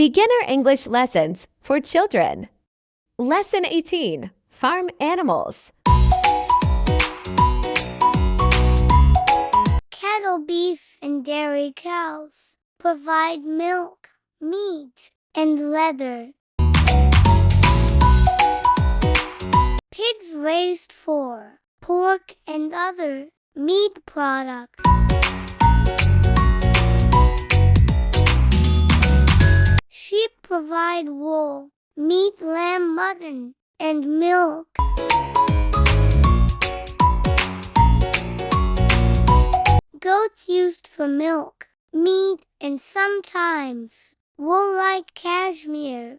Beginner English lessons for children. Lesson 18, Farm Animals. Cattle, beef, and dairy cows provide milk, meat, and leather. Pigs raised for pork and other meat products. Sheep provide wool, meat, lamb, mutton, and milk. Goats used for milk, meat, and sometimes wool like cashmere.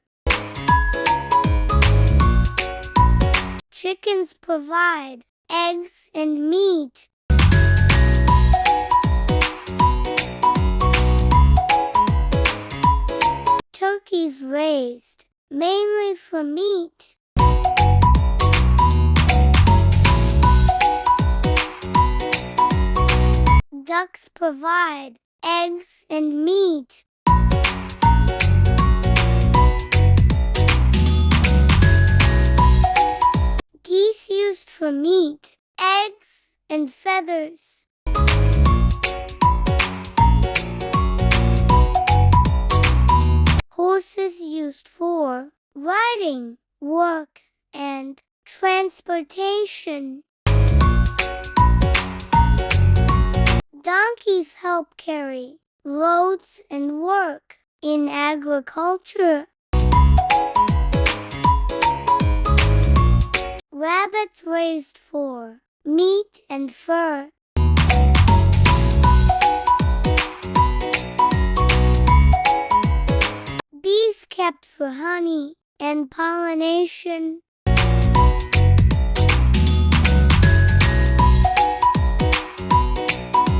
Chickens provide eggs and meat. Turkeys raised mainly for meat. Ducks provide eggs and meat. Geese used for meat, eggs, and feathers. Horses used for riding, work, and transportation. Donkeys help carry loads and work in agriculture. Rabbits raised for meat and fur. Bees kept for honey and pollination.